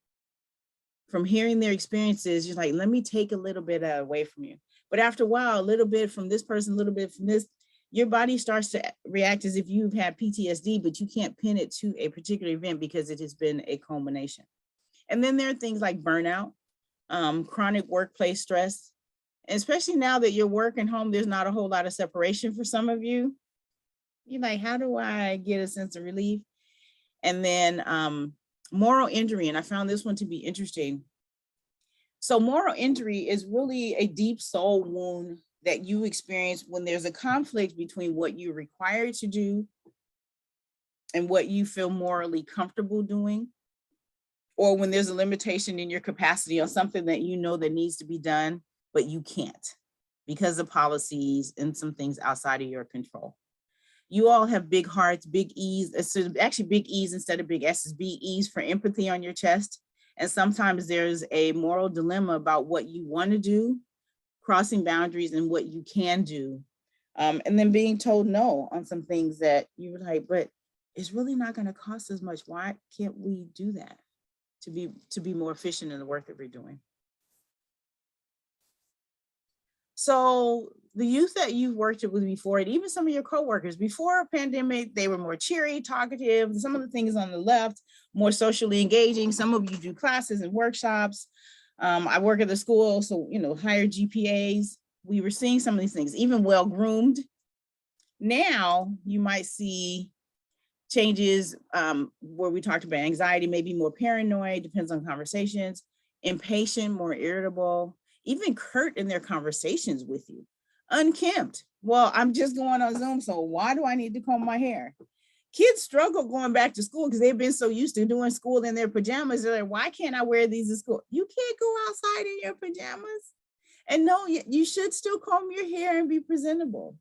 From hearing their experiences, you're like, let me take a little bit away from you. But after a while, a little bit from this person, a little bit from this, your body starts to react as if you've had PTSD, but you can't pin it to a particular event because it has been a culmination. And then there are things like burnout, chronic workplace stress, and especially now that you're working home, there's not a whole lot of separation for some of you. You're like, how do I get a sense of relief? And then moral injury, and I found this one to be interesting. So moral injury is really a deep soul wound that you experience when there's a conflict between what you're required to do and what you feel morally comfortable doing, or when there's a limitation in your capacity on something that you know that needs to be done, but you can't because of policies and some things outside of your control. You all have big hearts, big E's, so actually big E's instead of big S's, big E's for empathy on your chest. And sometimes there's a moral dilemma about what you want to do, crossing boundaries, and what you can do. And then being told no on some things that you were like, but it's really not going to cost as much. Why can't we do that to be more efficient in the work that we're doing? So the youth that you've worked with before, and even some of your coworkers before a pandemic, they were more cheery, talkative. Some of the things on the left, more socially engaging. Some of you do classes and workshops. I work at the school, so, you know, higher GPAs. We were seeing some of these things, even well-groomed. Now you might see Changes where we talked about anxiety, maybe more paranoid, depends on conversations, impatient, more irritable, even curt in their conversations with you, unkempt. Well, I'm just going on Zoom, so why do I need to comb my hair? Kids struggle going back to school because they've been so used to doing school in their pajamas. They're like, why can't I wear these to school? You can't go outside in your pajamas. And no, you should still comb your hair and be presentable.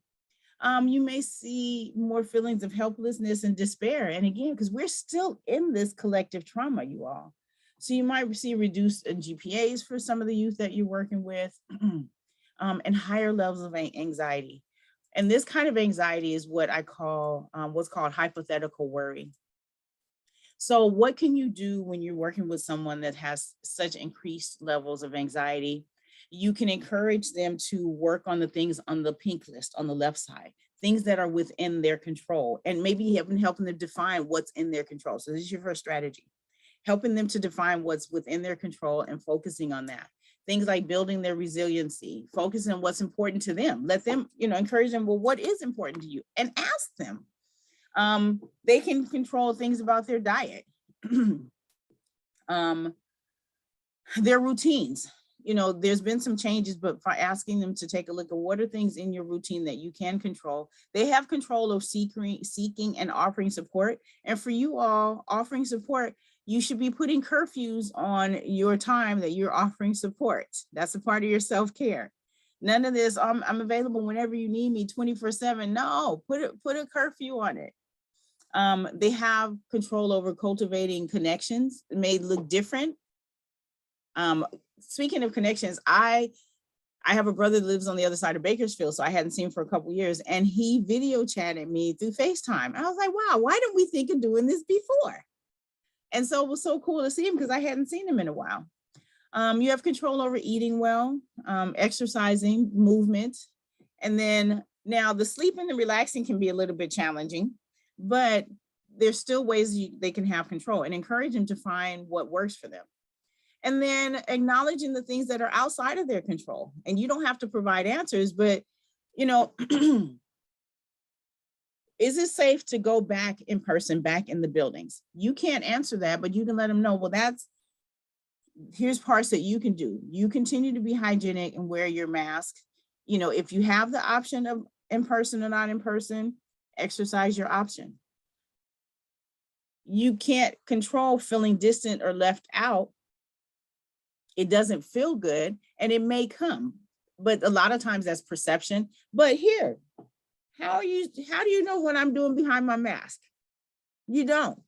You may see more feelings of helplessness and despair. And again, because we're still in this collective trauma, you all. So you might see reduced GPAs for some of the youth that you're working with, and higher levels of anxiety. And this kind of anxiety is what I call what's called hypothetical worry. So what can you do when you're working with someone that has such increased levels of anxiety? You can encourage them to work on the things on the pink list on the left side, things that are within their control, and maybe helping them define what's in their control. So this is your first strategy, helping them to define what's within their control and focusing on that. Things like building their resiliency, focusing on what's important to them. Let them, encourage them, well, what is important to you? And ask them. They can control things about their diet, their routines. There's been some changes, but by asking them to take a look at what are things in your routine that you can control. They have control of seeking and offering support. And for you all offering support, you should be putting curfews on your time that you're offering support. That's a part of your self-care. None of this, I'm available whenever you need me 24/7. No, put a curfew on it. They have control over cultivating connections. It may look different. Speaking of connections, I have a brother that lives on the other side of Bakersfield, so I hadn't seen him for a couple of years, and he video chatted me through FaceTime. I was like, wow, why didn't we think of doing this before? And so it was so cool to see him because I hadn't seen him in a while. You have control over eating well, exercising, movement. And then now the sleep and the relaxing can be a little bit challenging, but there's still ways they can have control, and encourage them to find what works for them. And then acknowledging the things that are outside of their control. And you don't have to provide answers, but, is it safe to go back in person, back in the buildings? You can't answer that, but you can let them know, well, here's parts that you can do. You continue to be hygienic and wear your mask. If you have the option of in person or not in person, exercise your option. You can't control feeling distant or left out. It doesn't feel good, and it may come, but a lot of times that's perception. But here, how do you know what I'm doing behind my mask? You don't.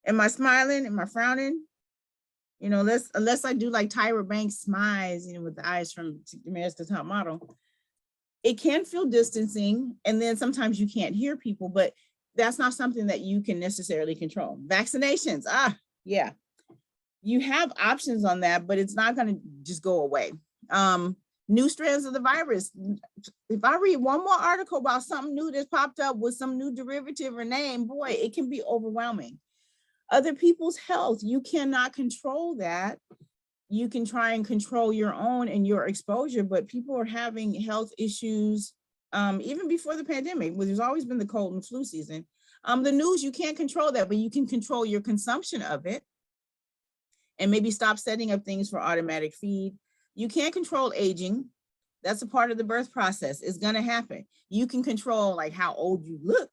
Am I smiling? Am I frowning? Unless I do like Tyra Banks smiles, with the eyes from America's Top Model, it can feel distancing. And then sometimes you can't hear people, but that's not something that you can necessarily control. Vaccinations, yeah. You have options on that, but it's not going to just go away. New strands of the virus. If I read one more article about something new that's popped up with some new derivative or name, boy, it can be overwhelming. Other people's health, you cannot control that. You can try and control your own and your exposure, but people are having health issues even before the pandemic. Well, there's always been the cold and flu season. The news, you can't control that, but you can control your consumption of it. And maybe stop setting up things for automatic feed. You can't control aging. That's a part of the birth process. It's going to happen. You can control like how old you look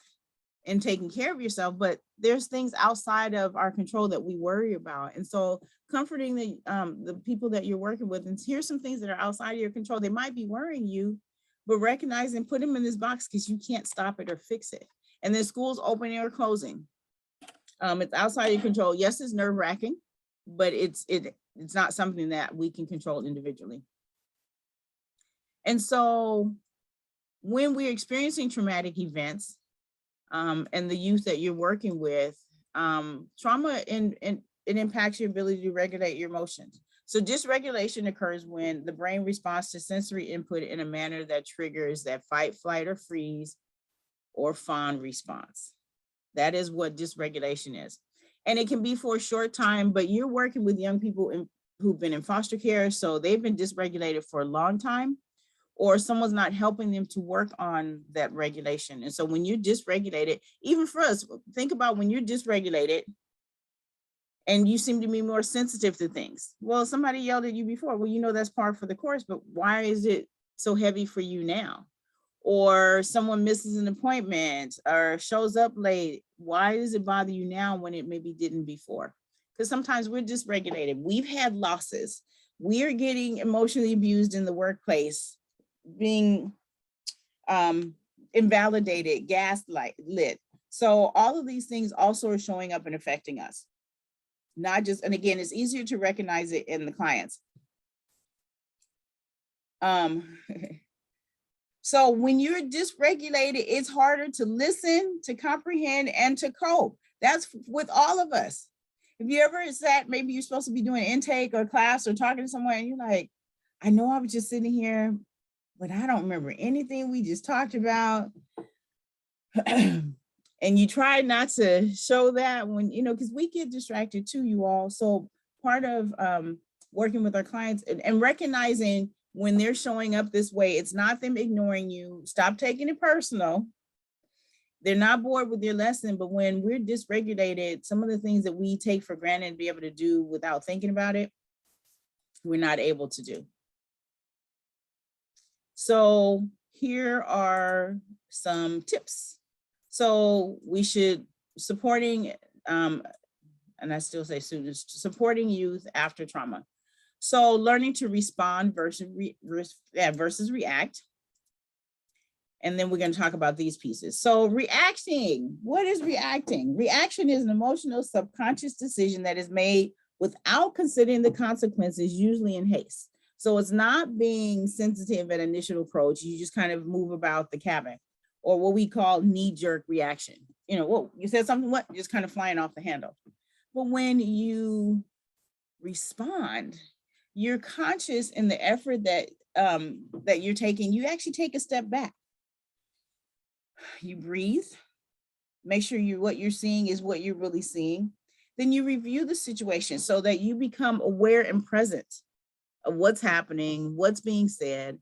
and taking care of yourself, but there's things outside of our control that we worry about. And so comforting the people that you're working with, and here's some things that are outside of your control. They might be worrying you, but recognize and put them in this box because you can't stop it or fix it. And then schools opening or closing. It's outside your control. Yes, it's nerve-wracking, but it's not something that we can control individually. And so when we're experiencing traumatic events, and the youth that you're working with, trauma it impacts your ability to regulate your emotions. So dysregulation occurs when the brain responds to sensory input in a manner that triggers that fight, flight, or freeze, or fawn response. That is what dysregulation is. And it can be for a short time, but you're working with young people who've been in foster care, so they've been dysregulated for a long time. or someone's not helping them to work on that regulation. And so when you're dysregulated, even for us, think about when you're dysregulated and you seem to be more sensitive to things. Well, somebody yelled at you before. Well, you know, that's par for the course, but why is it so heavy for you now? Or someone misses an appointment or shows up late. Why does it bother you now when it maybe didn't before? Because sometimes we're dysregulated. We've had losses. We are getting emotionally abused in the workplace, being invalidated, lit. So all of these things also are showing up and affecting us. Not just, and again, it's easier to recognize it in the clients. So when you're dysregulated, it's harder to listen, to comprehend, and to cope. That's with all of us. If you ever sat, maybe you're supposed to be doing intake or class or talking to someone, and you're like, I know I was just sitting here, but I don't remember anything we just talked about. And you try not to show that when, you know, because we get distracted too, you all. So part of working with our clients and recognizing when they're showing up this way, it's not them ignoring you. Stop taking it personal. They're not bored with your lesson, but when we're dysregulated, some of the things that we take for granted to be able to do without thinking about it, we're not able to do. So here are some tips. So we should supporting, and I still say students, supporting youth after trauma. So learning to respond versus react. And then we're going to talk about these pieces. So reacting, what is reacting? Reaction is an emotional subconscious decision that is made without considering the consequences, usually in haste. So it's not being sensitive at initial approach. You just kind of move about the cabin, or what we call knee-jerk reaction. You know, whoa, you said something, what? Just kind of flying off the handle. But when you respond, you're conscious in the effort that that you're taking. You actually take a step back. You breathe, make sure what you're seeing is what you're really seeing. Then you review the situation so that you become aware and present of what's happening, what's being said,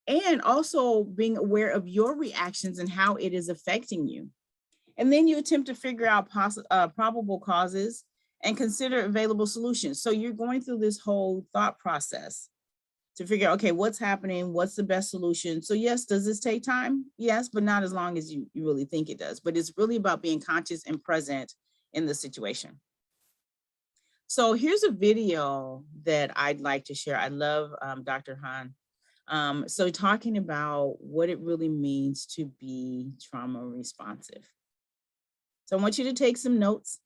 and also being aware of your reactions and how it is affecting you. And then you attempt to figure out probable causes and consider available solutions. So you're going through this whole thought process to figure out, okay, what's happening? What's the best solution? So yes, does this take time? Yes, but not as long as you really think it does. But it's really about being conscious and present in the situation. So here's a video that I'd like to share. I love Dr. Han. So talking about what it really means to be trauma responsive. So I want you to take some notes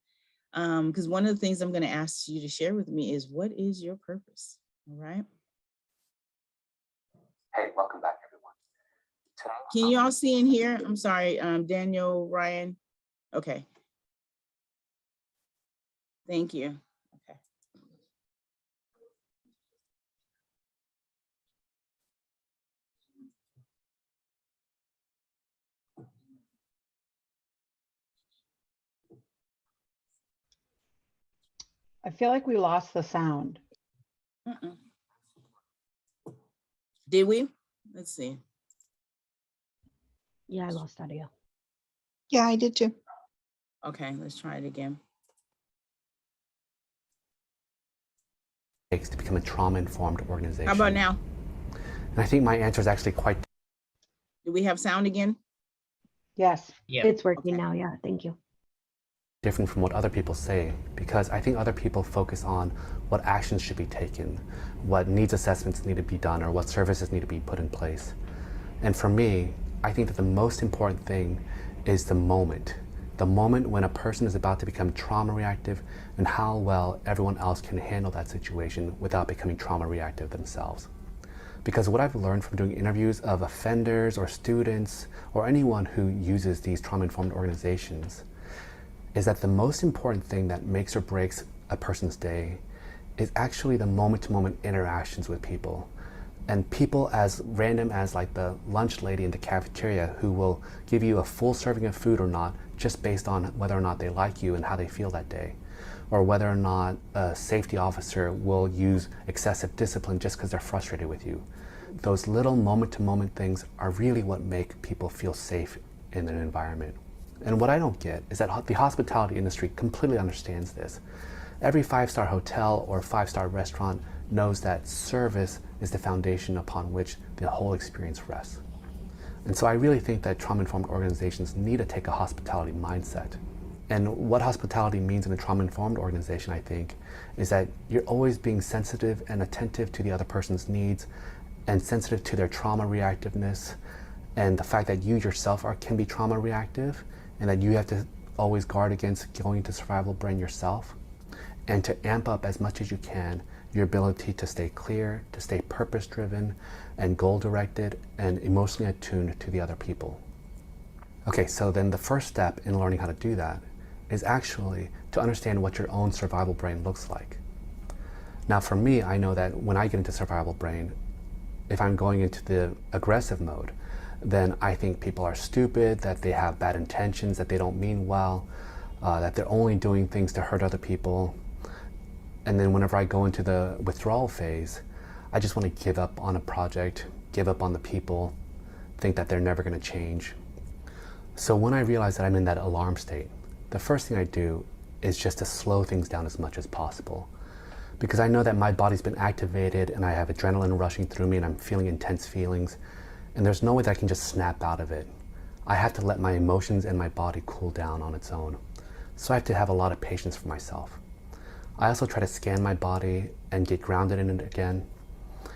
because one of the things I'm going to ask you to share with me is, what is your purpose? All right. Hey, welcome back, everyone. Can you all see in here? I'm sorry, Daniel, Ryan. Okay. Thank you. Okay. I feel like we lost the sound. Did we? Let's see. Yeah, I lost audio. Yeah, I did too. Okay, let's try it again. Takes to become a trauma-informed organization. How about now? And I think my answer is actually quite Do we have sound again? Yes. Yeah. It's working Okay. now. Yeah, thank you. different from what other people say, because I think other people focus on what actions should be taken, what needs assessments need to be done, or what services need to be put in place. And for me, I think that the most important thing is the moment when a person is about to become trauma reactive, and how well everyone else can handle that situation without becoming trauma reactive themselves. Because what I've learned from doing interviews of offenders or students or anyone who uses these trauma-informed organizations is that the most important thing that makes or breaks a person's day is actually the moment-to-moment interactions with people. And people as random as like the lunch lady in the cafeteria who will give you a full serving of food or not, just based on whether or not they like you and how they feel that day. or whether or not a safety officer will use excessive discipline just because they're frustrated with you. Those little moment-to-moment things are really what make people feel safe in an environment. And what I don't get is that the hospitality industry completely understands this. Every five-star hotel or five-star restaurant knows that service is the foundation upon which the whole experience rests. And so I really think that trauma-informed organizations need to take a hospitality mindset. And what hospitality means in a trauma-informed organization, I think, is that you're always being sensitive and attentive to the other person's needs and sensitive to their trauma reactiveness and the fact that you yourself can be trauma reactive and that you have to always guard against going into survival brain yourself, and to amp up as much as you can your ability to stay clear, to stay purpose-driven and goal-directed and emotionally attuned to the other people. Okay, so then the first step in learning how to do that is actually to understand what your own survival brain looks like. Now for me, I know that when I get into survival brain, if I'm going into the aggressive mode, then I think people are stupid, that they have bad intentions, that they don't mean well, that they're only doing things to hurt other people. And then whenever I go into the withdrawal phase, I just want to give up on a project, give up on the people, think that they're never going to change. So when I realize that I'm in that alarm state, the first thing I do is just to slow things down as much as possible. Because I know that my body's been activated and I have adrenaline rushing through me and I'm feeling intense feelings. And there's no way that I can just snap out of it. I have to let my emotions and my body cool down on its own. So I have to have a lot of patience for myself. I also try to scan my body and get grounded in it again.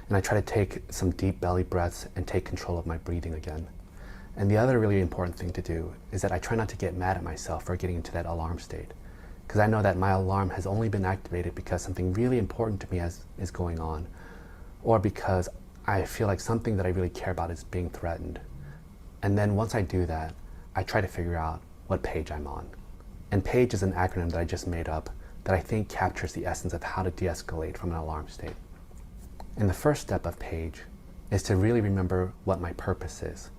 And I try to take some deep belly breaths and take control of my breathing again. And the other really important thing to do is that I try not to get mad at myself for getting into that alarm state. Because I know that my alarm has only been activated because something really important to me is going on, or because I feel like something that I really care about is being threatened. And then once I do that, I try to figure out what page I'm on. And PAGE is an acronym that I just made up that I think captures the essence of how to de-escalate from an alarm state. And the first step of PAGE is to really remember what my purpose is.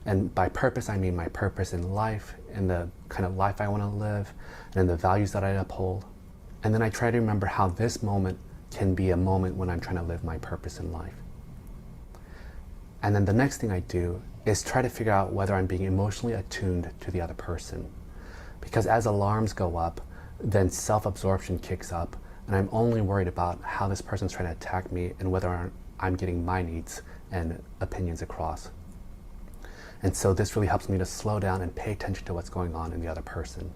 And by purpose, I mean my purpose in life, in the kind of life I want to live, and in the values that I uphold. And then I try to remember how this moment can be a moment when I'm trying to live my purpose in life. And then the next thing I do is try to figure out whether I'm being emotionally attuned to the other person. Because as alarms go up, then self-absorption kicks up, and I'm only worried about how this person's trying to attack me and whether I'm getting my needs and opinions across. And so this really helps me to slow down and pay attention to what's going on in the other person.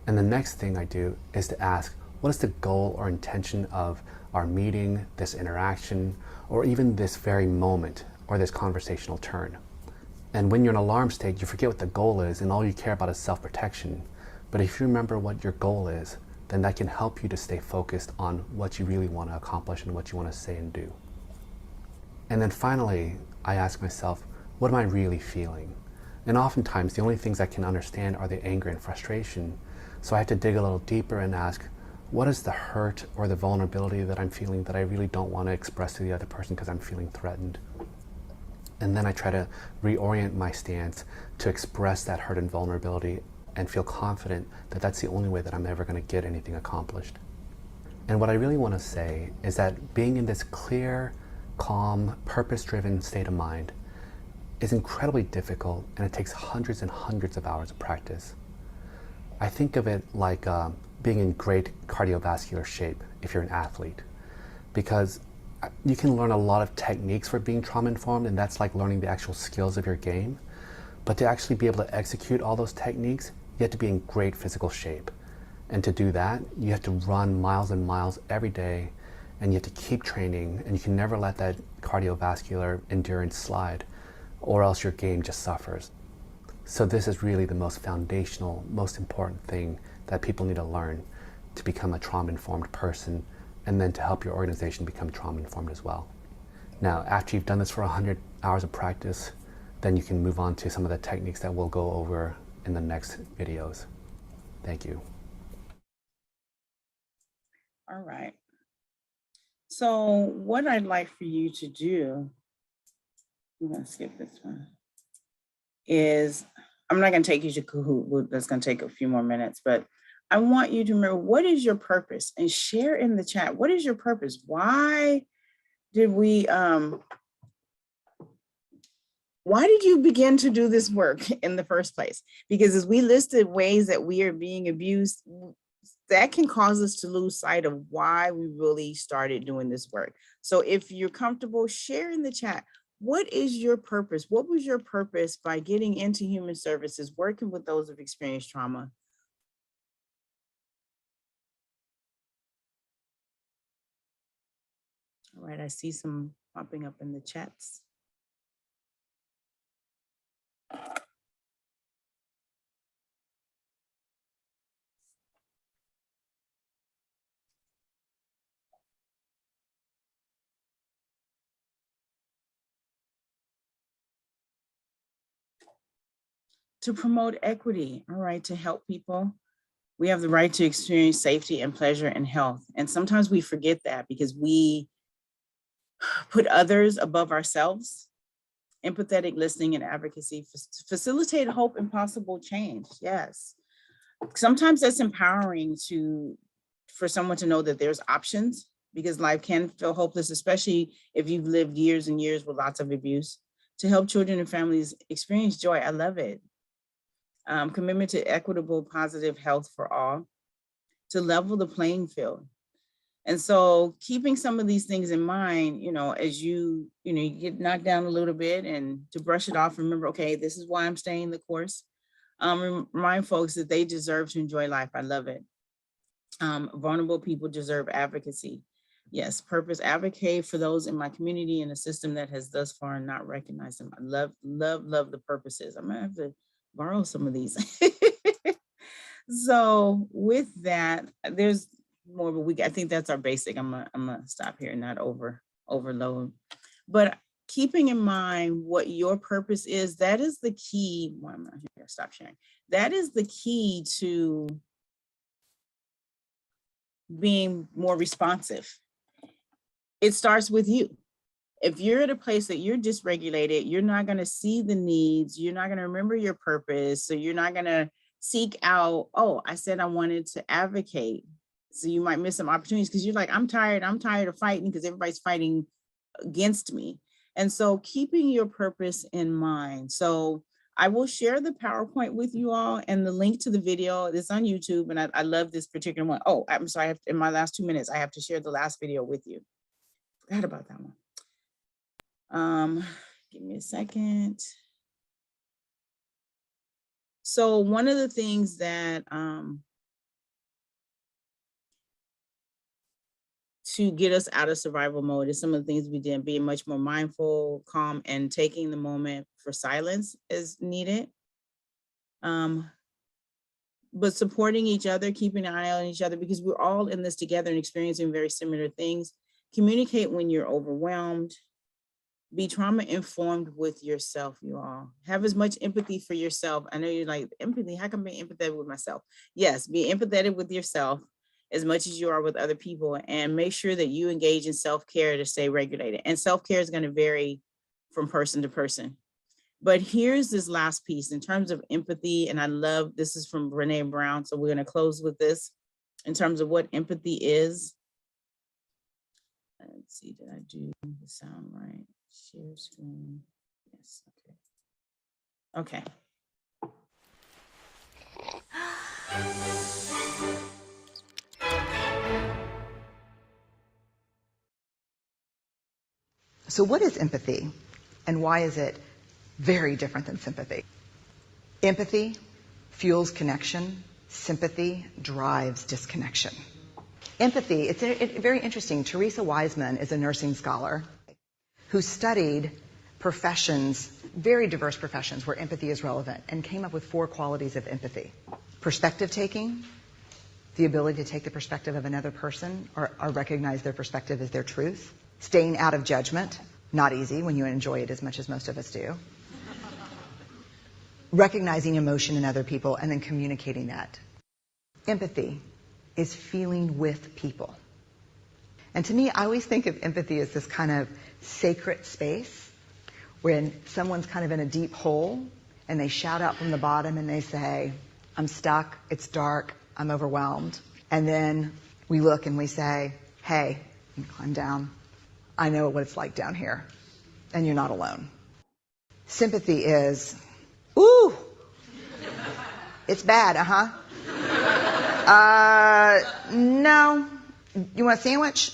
And the next thing I do is to ask, what is the goal or intention of our meeting, this interaction, or even this very moment or this conversational turn? And when you're in an alarm state, you forget what the goal is and all you care about is self-protection. But if you remember what your goal is, then that can help you to stay focused on what you really want to accomplish and what you want to say and do. And then finally, I ask myself, what am I really feeling? And oftentimes, the only things I can understand are the anger and frustration. So I have to dig a little deeper and ask, what is the hurt or the vulnerability that I'm feeling that I really don't want to express to the other person because I'm feeling threatened? And then I try to reorient my stance to express that hurt and vulnerability and feel confident that that's the only way that I'm ever going to get anything accomplished. And what I really want to say is that being in this clear, calm, purpose-driven state of mind is incredibly difficult, and it takes hundreds and hundreds of hours of practice. I think of it like being in great cardiovascular shape if you're an athlete, because you can learn a lot of techniques for being trauma-informed, and that's like learning the actual skills of your game. But to actually be able to execute all those techniques, you have to be in great physical shape. And to do that, you have to run miles and miles every day, and you have to keep training, and you can never let that cardiovascular endurance slide, or else your game just suffers. So this is really the most foundational, most important thing that people need to learn to become a trauma-informed person, and then to help your organization become trauma-informed as well. Now, after you've done this for 100 hours of practice, then you can move on to some of the techniques that we'll go over in the next videos. Thank you. All right. So what I'd like for you to do, I'm going to skip this one, is I'm not going to take you to Kahoot. That's going to take a few more minutes, but I want you to remember, what is your purpose? And share in the chat, what is your purpose? Why did you begin to do this work in the first place? Because as we listed ways that we are being abused, that can cause us to lose sight of why we really started doing this work. So if you're comfortable, share in the chat, what is your purpose? What was your purpose by getting into human services, working with those who've experienced trauma? All right, I see some popping up in the chats. To promote equity, all right, to help people. We have the right to experience safety and pleasure and health. And sometimes we forget that because we put others above ourselves. Empathetic listening and advocacy facilitate hope and possible change. Yes. Sometimes that's empowering for someone to know that there's options, because life can feel hopeless, especially if you've lived years and years with lots of abuse. To help children and families experience joy. I love it. Commitment to equitable, positive health for all, to level the playing field. And so keeping some of these things in mind, as you get knocked down a little bit, and to brush it off, remember, okay, this is why I'm staying the course. Remind folks that they deserve to enjoy life. I love it. Vulnerable people deserve advocacy. Yes, purpose, advocate for those in my community and a system that has thus far not recognized them. I love, love, love the purposes. I'm gonna have to borrow some of these. So with that, there's more, but I think that's our basic. I'm gonna stop here and not overload. But keeping in mind what your purpose is, that is the key. Well, I'm not here, stop sharing. That is the key to being more responsive. It starts with you. If you're at a place that you're dysregulated, you're not going to see the needs, you're not going to remember your purpose, so you're not going to seek out, oh, I said I wanted to advocate. So you might miss some opportunities because you're like, I'm tired of fighting because everybody's fighting against me. And so keeping your purpose in mind. So I will share the PowerPoint with you all and the link to the video. It's on YouTube, and I love this particular one. Oh, I'm sorry, in my last 2 minutes, I have to share the last video with you. Forgot about that one. Give me a second. So one of the things that to get us out of survival mode is some of the things we did, being much more mindful, calm, and taking the moment for silence is needed. But supporting each other, keeping an eye on each other, because we're all in this together and experiencing very similar things. Communicate when you're overwhelmed. Be trauma informed with yourself, you all. Have as much empathy for yourself. I know you're like, empathy, how can I be empathetic with myself? Yes, be empathetic with yourself as much as you are with other people, and make sure that you engage in self-care to stay regulated. And self-care is going to vary from person to person. But here's this last piece in terms of empathy, and I love, this is from Brené Brown, so we're going to close with this in terms of what empathy is. Let's see, did I do the sound right? Share screen. Yes, okay. So what is empathy, and why is it very different than sympathy? Empathy fuels connection. Sympathy drives disconnection. Empathy, it's very interesting. Teresa Wiseman is a nursing scholar who studied professions, very diverse professions where empathy is relevant, and came up with 4 qualities of empathy. Perspective taking, the ability to take the perspective of another person or recognize their perspective as their truth. Staying out of judgment, not easy when you enjoy it as much as most of us do. Recognizing emotion in other people and then communicating that. Empathy is feeling with people. And to me, I always think of empathy as this kind of sacred space when someone's kind of in a deep hole and they shout out from the bottom and they say, I'm stuck, it's dark, I'm overwhelmed. And then we look and we say, hey, you can climb down. I know what it's like down here, and you're not alone. Sympathy is, ooh, it's bad, no. You want a sandwich?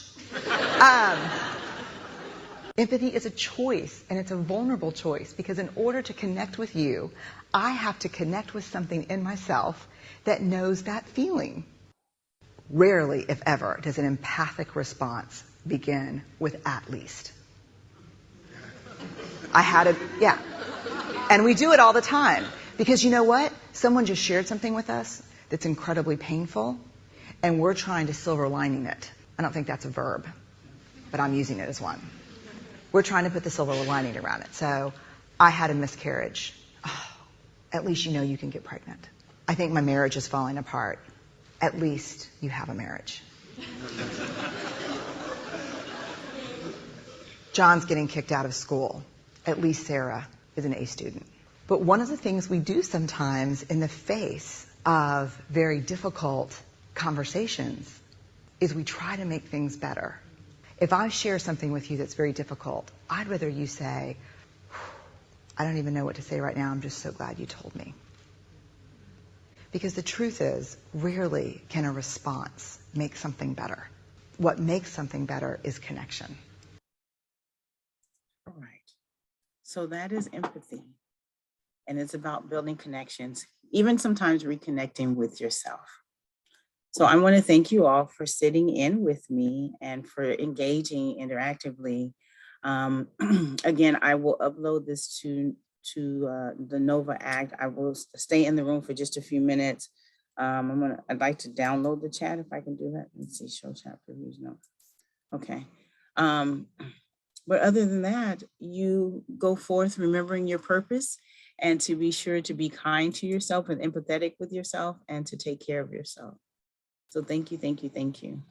Empathy is a choice, and it's a vulnerable choice, because in order to connect with you, I have to connect with something in myself that knows that feeling. Rarely, if ever, does an empathic response begin with "at least." Yeah. And we do it all the time. Because you know what? Someone just shared something with us that's incredibly painful, and we're trying to silver lining it. I don't think that's a verb, but I'm using it as one. We're trying to put the silver lining around it. So, I had a miscarriage. Oh, at least you know you can get pregnant. I think my marriage is falling apart. At least you have a marriage. John's getting kicked out of school. At least Sarah is an A student. But one of the things we do sometimes in the face of very difficult conversations is we try to make things better. If I share something with you that's very difficult, I'd rather you say, I don't even know what to say right now. I'm just so glad you told me. Because the truth is, rarely can a response make something better. What makes something better is connection. All right. So that is empathy. And it's about building connections, even sometimes reconnecting with yourself. So I want to thank you all for sitting in with me and for engaging interactively. Again, I will upload this to the NOVA Act. I will stay in the room for just a few minutes. I'd like to download the chat if I can do that. Let's see, show chat previews. No. Okay. But other than that, you go forth remembering your purpose, and to be sure to be kind to yourself and empathetic with yourself, and to take care of yourself. So thank you, thank you, thank you.